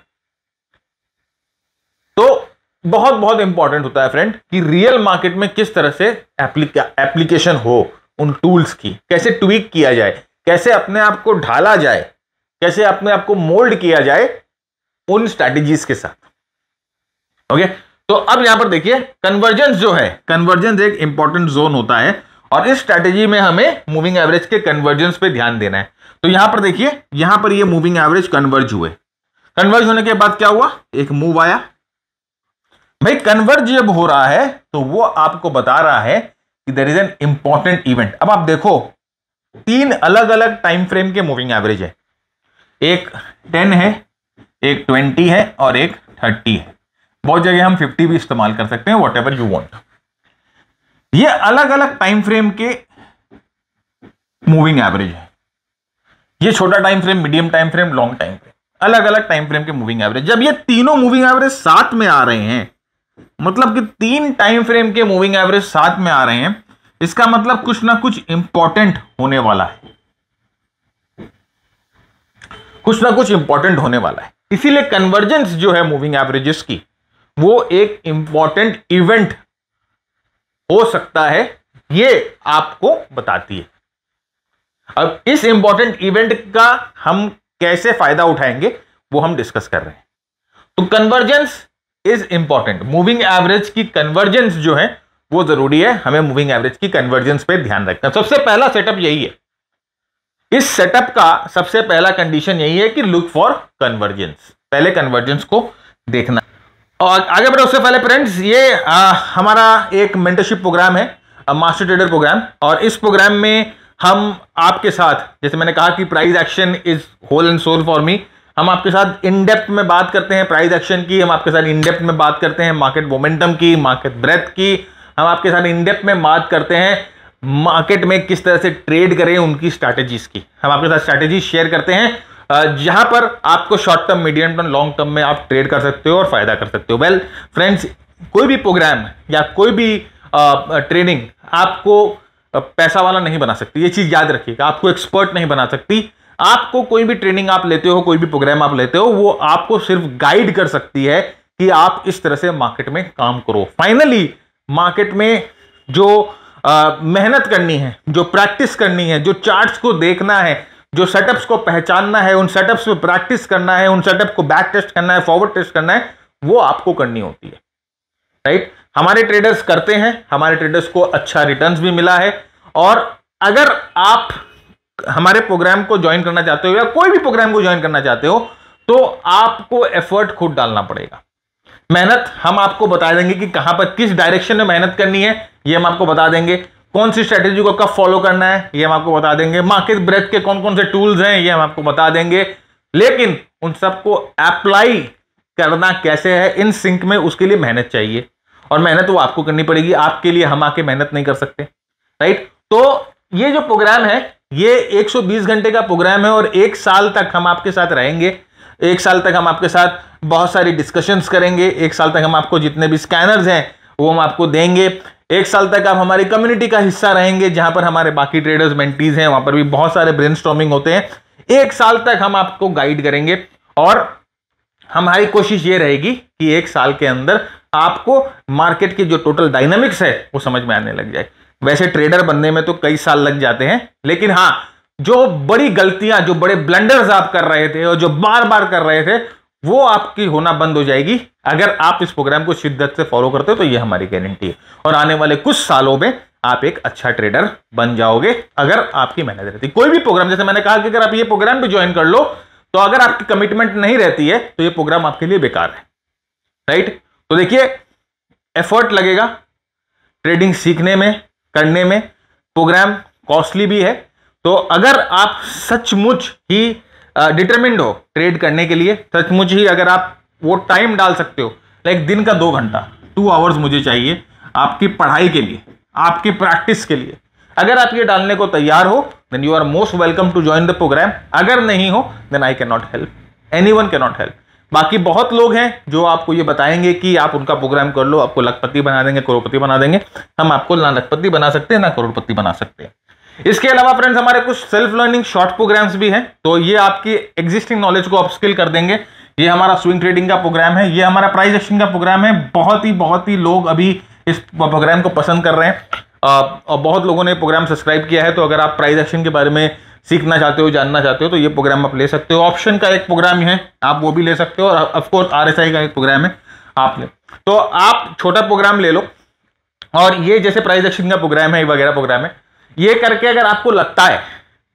तो बहुत बहुत इंपॉर्टेंट होता है फ्रेंड कि रियल मार्केट में किस तरह से एप्लीकेशन हो उन टूल्स की, कैसे ट्वीक किया जाए, कैसे अपने आप को ढाला जाए, कैसे अपने आप को मोल्ड किया जाए उन स्ट्रैटेजीज के साथ। ओके, तो अब यहां पर देखिए कन्वर्जेंस जो है, कन्वर्जेंस एक इंपॉर्टेंट जोन होता है और इस स्ट्रैटेजी में हमें मूविंग एवरेज के कन्वर्जेंस पे ध्यान देना है। तो यहां पर देखिए, यहां पर ये मूविंग एवरेज कन्वर्ज हुए, कन्वर्ज होने के बाद क्या हुआ, एक मूव आया। भाई कन्वर्ज जब हो रहा है तो वो आपको बता रहा है कि there is an important event. अब आप देखो 3 अलग अलग टाइम फ्रेम के मूविंग एवरेज है, एक 10 है, एक 20 है और एक 30 है। बहुत जगह हम 50 भी इस्तेमाल कर सकते हैं, वॉट एवर यू वॉन्ट। ये अलग अलग टाइम फ्रेम के मूविंग एवरेज है। ये छोटा time frame, medium time frame, long time frame, अलग अलग टाइम फ्रेम के मूविंग एवरेज। जब ये तीनों मूविंग एवरेज साथ में आ रहे हैं, मतलब कि 3 टाइम फ्रेम के मूविंग एवरेज साथ में आ रहे हैं, इसका मतलब कुछ ना कुछ इंपॉर्टेंट होने वाला है, कुछ ना कुछ इंपॉर्टेंट होने वाला है। इसीलिए कन्वर्जेंस जो है मूविंग एवरेजेस की, वो एक इंपॉर्टेंट इवेंट हो सकता है, ये आपको बताती है। अब इस इंपॉर्टेंट इवेंट का हम कैसे फायदा उठाएंगे वो हम डिस्कस कर रहे हैं। तो convergence is important, moving average की कन्वर्जेंस जो है वो जरूरी है, हमें मूविंग एवरेज की कन्वर्जेंस पे ध्यान रखना। सबसे पहला सेटअप यही है, इस सेटअप का सबसे पहला कंडीशन यही है कि लुक फॉर कन्वर्जेंस, पहले कन्वर्जेंस को देखना। और आगे बढ़े उससे पहले फ्रेंड्स, ये हमारा एक मेंटरशिप प्रोग्राम है, मास्टर ट्रेडर प्रोग्राम, और इस प्रोग्राम में हम आपके साथ, जैसे मैंने कहा कि price action is whole and sole for me, हम आपके साथ इन डेप्थ में बात करते हैं प्राइस एक्शन की, हम आपके साथ इन डेप्थ में बात करते हैं मार्केट मोमेंटम की, मार्केट ब्रेथ की, हम आपके साथ इन डेप्थ में बात करते हैं मार्केट में किस तरह से ट्रेड करें उनकी स्ट्रैटेजीज की। हम आपके साथ स्ट्रैटेजीज शेयर करते हैं जहां पर आपको short term, medium term, long term में आप ट्रेड कर सकते हो और फायदा कर सकते हो। वेल फ्रेंड्स, कोई भी प्रोग्राम या कोई भी ट्रेनिंग आपको पैसा वाला नहीं बना सकती, ये चीज याद रखिएगा। आपको एक्सपर्ट नहीं बना सकती, आपको कोई भी ट्रेनिंग आप लेते हो, कोई भी प्रोग्राम आप लेते हो, वो आपको सिर्फ गाइड कर सकती है कि आप इस तरह से मार्केट में काम करो। फाइनली मार्केट में जो मेहनत करनी है, जो प्रैक्टिस करनी है, जो चार्ट्स को देखना है, जो सेटअप्स को पहचानना है, उन सेटअप्स पे प्रैक्टिस करना है, उन सेटअप को बैक टेस्ट करना है, फॉरवर्ड टेस्ट करना है, वो आपको करनी होती है, राइट। हमारे ट्रेडर्स करते हैं, हमारे ट्रेडर्स को अच्छा रिटर्न्स भी मिला है। और अगर आप हमारे प्रोग्राम को ज्वाइन करना चाहते हो या कोई भी प्रोग्राम को ज्वाइन करना चाहते हो, तो आपको एफर्ट खुद डालना पड़ेगा। मेहनत हम आपको बता देंगे कि कहां पर किस डायरेक्शन में मेहनत करनी है, ये हम आपको बता देंगे। कौन सी स्ट्रेटेजी को कब फॉलो करना है, ये हम आपको बता देंगे। मार्केट ब्रेथ के कौन कौन से टूल्स हैं, ये हम आपको बता देंगे। लेकिन उन सबको अप्लाई करना कैसे है इन सिंक में, उसके लिए मेहनत चाहिए, और मेहनत वो आपको करनी पड़ेगी। आपके लिए हम आके मेहनत नहीं कर सकते, राइट। तो ये जो प्रोग्राम है, ये 120 घंटे का प्रोग्राम है, और 1 साल तक हम आपके साथ रहेंगे। 1 साल तक हम आपके साथ बहुत सारी डिस्कशंस करेंगे। 1 साल तक हम आपको जितने भी स्कैनर्स हैं वो हम आपको देंगे। 1 साल तक आप हमारी कम्युनिटी का हिस्सा रहेंगे, जहां पर हमारे बाकी ट्रेडर्स, मेंटीज हैं, वहां पर भी बहुत सारे ब्रेनस्टॉर्मिंग होते हैं। 1 साल तक हम आपको गाइड करेंगे, और हमारी कोशिश ये रहेगी कि 1 साल के अंदर आपको मार्केट की जो टोटल डायनामिक्स है वो समझ में आने लग जाए। वैसे ट्रेडर बनने में तो कई साल लग जाते हैं, लेकिन हाँ, जो बड़ी गलतियां, जो बड़े ब्लंडर्स आप कर रहे थे और जो बार बार कर रहे थे, वो आपकी होना बंद हो जाएगी अगर आप इस प्रोग्राम को शिद्दत से फॉलो करते हो। तो ये हमारी गारंटी है, और आने वाले कुछ सालों में आप एक अच्छा ट्रेडर बन जाओगे अगर आपकी मेहनत रहती। कोई भी प्रोग्राम, जैसे मैंने कहा कि अगर आप ये प्रोग्राम भी ज्वाइन कर लो, तो अगर आपकी कमिटमेंट नहीं रहती है तो ये प्रोग्राम आपके लिए बेकार है, राइट। तो देखिए, एफर्ट लगेगा ट्रेडिंग सीखने में, करने में। प्रोग्राम कॉस्टली भी है, तो अगर आप सचमुच ही डिटरमिन्ड हो ट्रेड करने के लिए, सचमुच ही अगर आप वो टाइम डाल सकते हो, लाइक दिन का 2 घंटा, 2 आवर्स मुझे चाहिए आपकी पढ़ाई के लिए, आपकी प्रैक्टिस के लिए, अगर आप ये डालने को तैयार हो, then you are most welcome to join the programme. अगर नहीं हो, then I can not help, anyone can not help. बाकी बहुत लोग हैं जो आपको ये बताएंगे कि आप उनका प्रोग्राम कर लो, आपको लखपति बना देंगे, करोड़पति बना देंगे। हम आपको ना लखपति बना सकते हैं, ना करोड़पति बना सकते हैं। इसके अलावा फ्रेंड्स, हमारे कुछ सेल्फ लर्निंग शॉर्ट प्रोग्राम्स भी हैं, तो ये आपकी एग्जिस्टिंग नॉलेज को अपस्किल कर देंगे। ये हमारा स्विंग ट्रेडिंग का प्रोग्राम है, ये हमारा प्राइस एक्शन का प्रोग्राम है। बहुत ही लोग अभी इस प्रोग्राम को पसंद कर रहे हैं, और बहुत लोगों ने प्रोग्राम सब्सक्राइब किया है। तो अगर आप प्राइस एक्शन के बारे में सीखना चाहते हो, जानना चाहते हो, तो ये प्रोग्राम आप ले सकते हो। ऑप्शन का एक प्रोग्राम है, आप वो भी ले सकते हो, और ऑफकोर्स RSI का एक प्रोग्राम है, आप ले। तो आप छोटा प्रोग्राम ले लो, और ये जैसे प्राइस एक्शन का प्रोग्राम है, वगैरह प्रोग्राम है, ये करके अगर आपको लगता है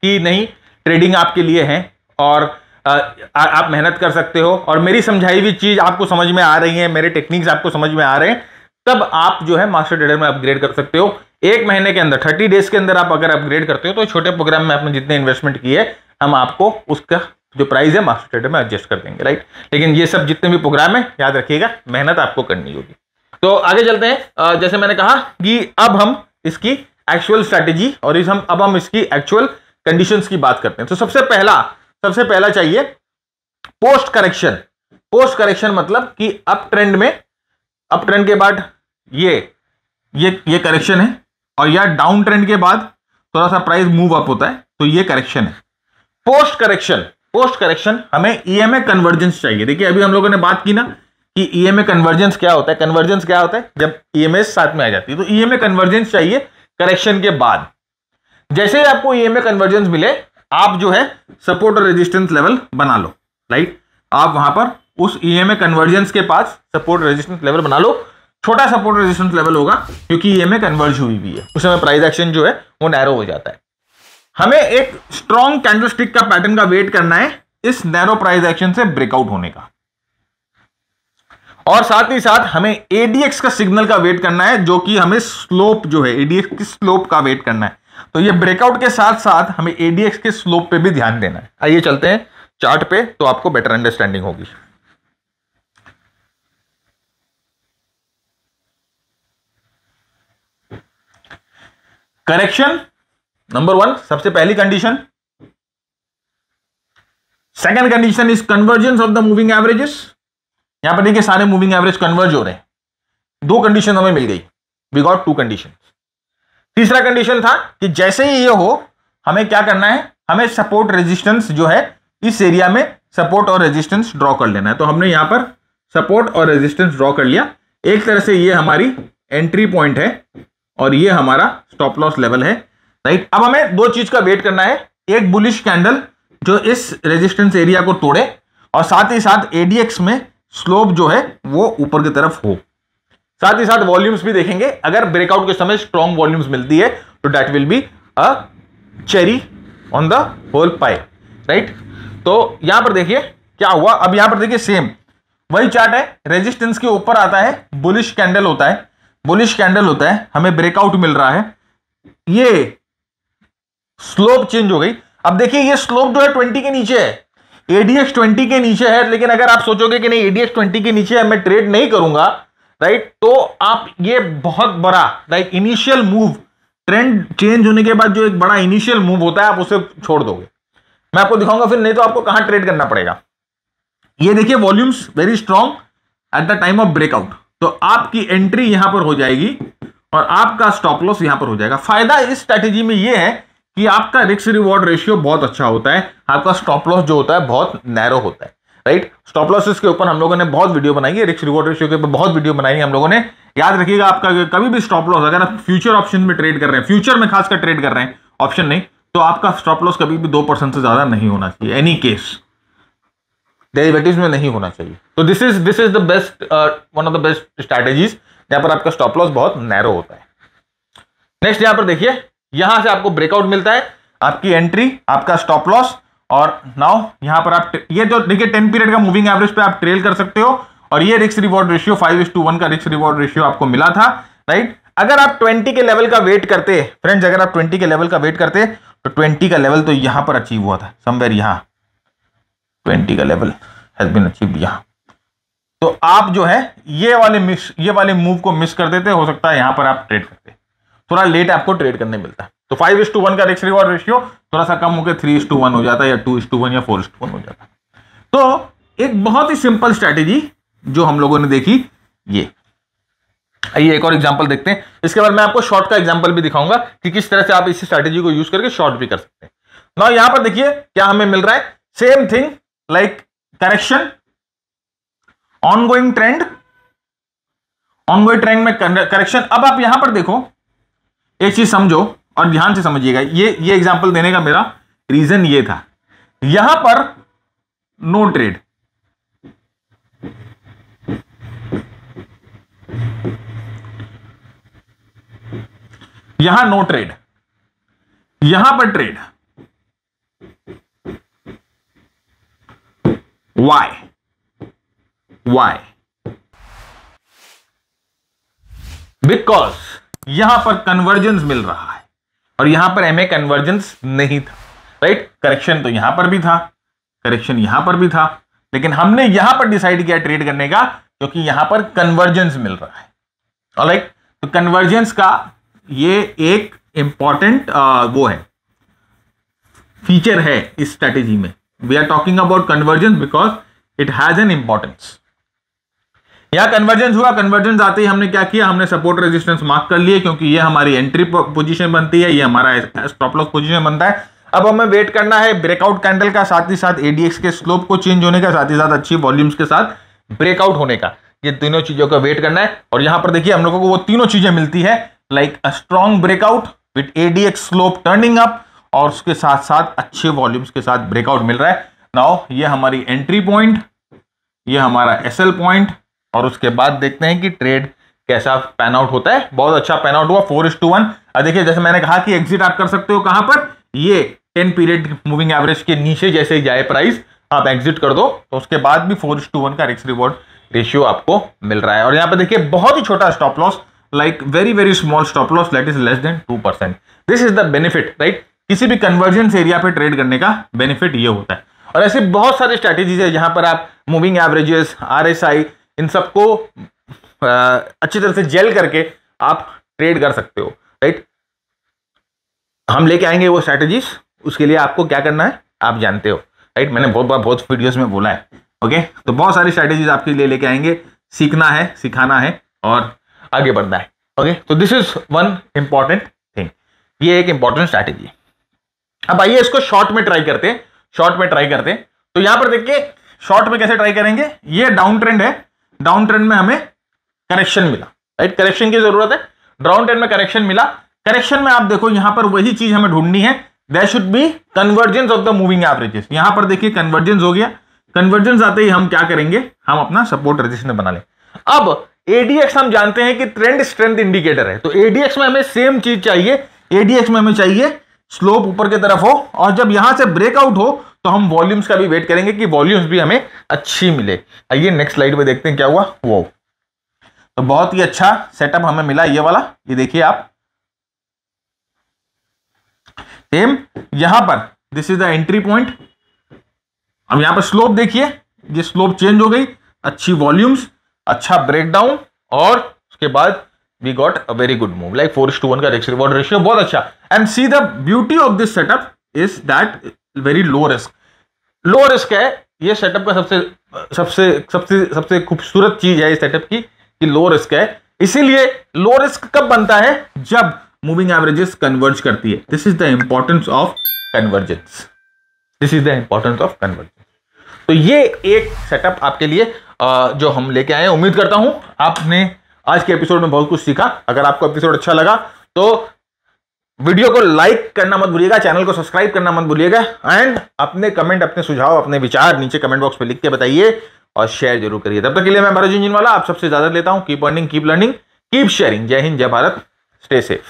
कि नहीं ट्रेडिंग आपके लिए है और आप मेहनत कर सकते हो, और मेरी समझाई हुई चीज आपको समझ में आ रही है, मेरे टेक्निक्स आपको समझ में आ रहे हैं, तब आप जो है मास्टर ट्रेडर में अपग्रेड कर सकते हो। 1 महीने के अंदर, 30 डेज के अंदर आप अगर अपग्रेड करते हो, तो छोटे प्रोग्राम में आपने जितने इन्वेस्टमेंट की है, हम आपको उसका जो प्राइस है मास्टर ट्रेडर में एडजस्ट कर देंगे, राइट। लेकिन ये सब जितने भी प्रोग्राम है, याद रखिएगा, मेहनत आपको करनी होगी। तो आगे चलते हैं। जैसे मैंने कहा कि अब हम इसकी एक्चुअल स्ट्रैटेजी और अब हम इसकी एक्चुअल कंडीशंस की बात करते हैं। तो सबसे पहला चाहिए पोस्ट करेक्शन। पोस्ट करेक्शन मतलब कि अप ट्रेंड के बाद ये करेक्शन है, और या डाउन ट्रेंड के बाद थोड़ा सा प्राइस मूव अप होता है, तो ये करेक्शन है। पोस्ट करेक्शन हमें EMA कन्वर्जेंस चाहिए। देखिए, अभी हम लोगों ने बात की ना कि EMA कन्वर्जेंस क्या होता है। कन्वर्जेंस क्या होता है? जब EMA साथ में आ जाती है। तो EMA कन्वर्जेंस चाहिए करेक्शन के बाद। जैसे ही आपको EMA कन्वर्जेंस मिले, आप जो है सपोर्ट और रेजिस्टेंस लेवल बना लो, राइट। आप वहां पर उस EMA कन्वर्जेंस के पास सपोर्ट रेजिस्टेंस लेवल बना लो। छोटा सपोर्ट रेजिस्टेंस लेवल होगा, क्योंकि EMA कन्वर्ज हुई भी है, उस समय प्राइस एक्शन जो है वो नैरो हो जाता है। हमें एक स्ट्रॉन्ग कैंडलस्टिक का पैटर्न का वेट करना है इस नैरो प्राइस एक्शन से ब्रेकआउट होने का, और साथ ही साथ हमें ADX का सिग्नल का वेट करना है, जो कि हमें स्लोप जो है ADX की स्लोप का वेट करना है। तो ये ब्रेकआउट के साथ साथ हमें ADX के स्लोप पे भी ध्यान देना है। आइए चलते हैं चार्ट पे, तो आपको बेटर अंडरस्टैंडिंग होगी। करेक्शन नंबर 1, सबसे पहली condition. Second condition is convergence of the moving averages. यहां पर देखिए सारे मूविंग एवरेज कन्वर्ज हो रहे हैं। 2 कंडीशन हमें मिल गई, वी गॉट 2 कंडीशन। तीसरा कंडीशन था कि जैसे ही ये हो, हमें क्या करना है, हमें सपोर्ट रेजिस्टेंस जो है इस एरिया में सपोर्ट और रेजिस्टेंस ड्रॉ कर लेना है। तो हमने यहां पर सपोर्ट और रेजिस्टेंस ड्रॉ कर लिया। एक तरह से ये हमारी एंट्री पॉइंट है और ये हमारा स्टॉप लॉस लेवल है, राइट। अब हमें दो चीज का वेट करना है, एक बुलिश कैंडल जो इस रेजिस्टेंस एरिया को तोड़े और साथ ही साथ एडीएक्स में स्लोप जो है वो ऊपर की तरफ हो। साथ ही साथ वॉल्यूम्स भी देखेंगे, अगर ब्रेकआउट के समय स्ट्रॉन्ग वॉल्यूम्स मिलती है तो that will be a cherry on the whole pie, right. तो यहां पर देखिए क्या हुआ। अब यहां पर देखिए सेम वही चार्ट है, रेजिस्टेंस के ऊपर आता है, बुलिश कैंडल होता है, बुलिश कैंडल होता है, हमें ब्रेकआउट मिल रहा है, ये स्लोप चेंज हो गई। अब देखिए ये स्लोप जो है 20 के नीचे है, एडीएक्स 20 के नीचे है, लेकिन अगर आप सोचोगे कि नहीं एडीएक्स 20 के नीचे है मैं ट्रेड नहीं करूंगा, राइट, तो आप ये बहुत बड़ा like initial move, trend change होने के बाद जो एक बड़ा इनिशियल मूव होता है आप उसे छोड़ दोगे। मैं आपको दिखाऊंगा फिर, नहीं तो आपको कहां ट्रेड करना पड़ेगा। ये देखिए volumes very strong at the time of breakout, तो आपकी एंट्री यहां पर हो जाएगी और आपका स्टॉप लॉस यहां पर हो जाएगा। फायदा इस स्ट्रैटेजी में यह है कि आपका रिस्क रिवॉर्ड रेशियो बहुत अच्छा होता है, आपका स्टॉप लॉस जो होता है बहुत नैरो होता है, राइट। स्टॉप लॉसेस के ऊपर हम लोगों ने बहुत वीडियो बनाई है, रिस्क रिवॉर्ड रेशियो के ऊपर बहुत वीडियो बनाई है हम लोगों ने। याद रखिएगा आपका कभी भी स्टॉप लॉस, अगर आप फ्यूचर ऑप्शन में ट्रेड कर रहे हैं, फ्यूचर में खासकर ट्रेड कर रहे हैं, ऑप्शन नहीं, तो आपका स्टॉप लॉस कभी भी 2% से ज्यादा नहीं होना चाहिए, एनी केस डेरिवेटिव्स में नहीं होना चाहिए। तो this is the best, one of the best strategies जहां पर आपका स्टॉप लॉस बहुत नैरो होता है। नेक्स्ट यहां पर देखिए, यहां से आपको ब्रेकआउट मिलता है, आपकी एंट्री, आपका स्टॉप लॉस, और नाउ यहां पर आप ये जो देखिए 10 पीरियड का मूविंग एवरेज पे आप ट्रेल कर सकते हो, और ये रिस्क रिवॉर्ड रेशियो 5:1 का रिस्क रिवॉर्ड रेशियो आपको मिला था, राइट। अगर आप 20 के लेवल का वेट करते फ्रेंड्स, अगर आप 20 के लेवल का वेट करते तो 20 का लेवल तो यहां पर अचीव हुआ था, समवेयर यहां 20 का लेवल हैज बीन अचीव्ड यहां। तो आप जो है ये वाले मूव को मिस कर देते, हो सकता है यहां पर आप ट्रेड करते, थोड़ा लेट आपको ट्रेड करने मिलता है। तो 5:1 का रिस्क रिवॉर्ड रेशियो थोड़ा सा कम होकर 3:1 हो जाता है, या 2:1 या 4:1 हो जाता है। तो एक बहुत ही सिंपल स्ट्रैटेजी जो हम लोगों ने देखी, ये आइए एक और एग्जांपल देखते हैं। इसके बाद मैं आपको शॉर्ट का एग्जांपल भी दिखाऊंगा कि किस तरह से आप इस स्ट्रैटेजी को यूज करके शॉर्ट भी कर सकते हैं। नाउ यहां पर देखिए क्या हमें मिल रहा है, same thing like correction, ongoing trend, ongoing trend में करेक्शन। अब आप यहां पर देखो, एक चीज समझो और ध्यान से समझिएगा, ये एग्जांपल देने का मेरा रीजन ये था, यहां पर नो ट्रेड, यहां नो ट्रेड, यहां पर ट्रेड, वाई बिकॉज यहां पर कन्वर्जेंस मिल रहा है और यहां पर एमए कन्वर्जेंस नहीं था, राइट। करेक्शन तो यहां पर भी था, करेक्शन यहां पर भी था, लेकिन हमने यहां पर डिसाइड किया ट्रेड करने का क्योंकि यहां पर कन्वर्जेंस मिल रहा है, ऑलराइट। तो कन्वर्जेंस का ये एक इंपॉर्टेंट वो है, फीचर है इस स्ट्रैटेजी में। We are talking about convergence because it has an importance. यहां कन्वर्जेंस हुआ, कन्वर्जेंस आते ही हमने क्या किया, हमने सपोर्ट रेजिस्टेंस मार्क कर लिए क्योंकि ये हमारी एंट्री पोजीशन बनती है, ये हमारा स्टॉप लॉस पोजीशन बनता है। अब हमें वेट करना है ब्रेकआउट कैंडल का, साथ ही साथ एडीएक्स के स्लोप को चेंज होने का, साथ ही साथ अच्छी वॉल्यूम्स के साथ ब्रेकआउट होने का, ये तीनों चीजों का वेट करना है। और यहां पर देखिए हम लोगों को वो तीनों चीजें मिलती है, like a strong breakout with ADX slope turning up, और उसके साथ साथ अच्छे वॉल्यूम्स के साथ ब्रेकआउट मिल रहा है। नाउ ये हमारी एंट्री पॉइंट, ये हमारा एसएल पॉइंट, और उसके बाद देखते हैं कि ट्रेड कैसा पैन आउट होता है। बहुत अच्छा पैन आउट हुआ 4:1। अब देखिए जैसे मैंने कहा कि एग्जिट आप कर सकते हो कहां पर, ये 10 पीरियड मूविंग एवरेज के नीचे जैसे ही जाए प्राइस आप एग्जिट कर दो, तो उसके बाद भी 4:1 का रिस्क रिवॉर्ड रेशियो आपको मिल रहा है। और यहां पर देखिए बहुत ही छोटा stop loss, like very very small stop loss, that is less than 2%। This is the benefit, right. किसी भी कन्वर्जेंस एरिया पे ट्रेड करने का बेनिफिट ये होता है। और ऐसे बहुत सारे स्ट्रैटेजीज है जहां पर आप मूविंग एवरेजेस, आरएसआई, इन सबको अच्छी तरह से जेल करके आप ट्रेड कर सकते हो, राइट। हम लेके आएंगे वो स्ट्रैटेजीज, उसके लिए आपको क्या करना है आप जानते हो, राइट। मैंने बहुत बार बहुत वीडियोस में बोला है, ओके। तो बहुत सारी स्ट्रैटेजीज आपके लिए लेके आएंगे, सीखना है, सिखाना है और आगे बढ़ना है, ओके। तो this is one important thing, ये एक इंपॉर्टेंट स्ट्रैटेजी। अब आइए इसको शॉर्ट में ट्राई करते हैं, शॉर्ट में ट्राई करते हैं। तो यहां पर देखिए शॉर्ट में कैसे ट्राई करेंगे, ये डाउन ट्रेंड है, डाउन ट्रेंड में हमें करेक्शन मिला, राइट, करेक्शन की जरूरत है, डाउन ट्रेंड में करेक्शन मिला। करेक्शन में आप देखो यहां पर वही चीज हमें ढूंढनी है, there should be convergence of the moving averages. यहां पर देखिए कन्वर्जेंस हो गया, कन्वर्जेंस आते ही हम क्या करेंगे, हम अपना सपोर्ट रेजिस्टेंस बना लें। अब एडीएक्स हम जानते हैं कि ट्रेंड स्ट्रेंथ इंडिकेटर है, तो एडीएक्स में हमें सेम चीज चाहिए, एडीएक्स में हमें चाहिए स्लोप ऊपर की तरफ हो, और जब यहां से ब्रेकआउट हो तो हम वॉल्यूम्स का भी वेट करेंगे कि वॉल्यूम्स भी हमें अच्छी मिले। आइए नेक्स्ट स्लाइड पे देखते हैं क्या हुआ। वो तो बहुत ही अच्छा सेटअप हमें मिला ये वाला, ये देखिए आप, सेम यहां पर this is the entry point. अब यहां पर स्लोप देखिए, ये स्लोप चेंज हो गई, अच्छी वॉल्यूम्स, अच्छा ब्रेकडाउन, और उसके बाद we got a very good move, like 4:1 का रिस्क रिवॉर्ड रेशियो, बहुत अच्छा। And see the beauty of this setup is that very low risk, low risk है ये सेटअप का सबसे सबसे सबसे सबसे खूबसूरत चीज है इस सेटअप की कि लो रिस्क है। इसीलिए लो रिस्क कब बनता है, जब मूविंग एवरेजेस कन्वर्ज करती है। This is the importance of convergence, this is the importance of convergence. तो ये एक सेटअप आपके लिए जो हम लेके आए हैं। उम्मीद करता हूं आपने आज के एपिसोड में बहुत कुछ सीखा। अगर आपको एपिसोड अच्छा लगा तो वीडियो को लाइक करना मत भूलिएगा, चैनल को सब्सक्राइब करना मत भूलिएगा, एंड अपने कमेंट, अपने सुझाव, अपने विचार नीचे कमेंट बॉक्स में लिख के बताइए और शेयर जरूर करिए। तब तक के लिए मैं भरत झुनझुनवाला आप सबसे ज्यादा लेता हूं। Keep earning, keep learning, keep sharing. जय हिंद, जय भारत, स्टे सेफ।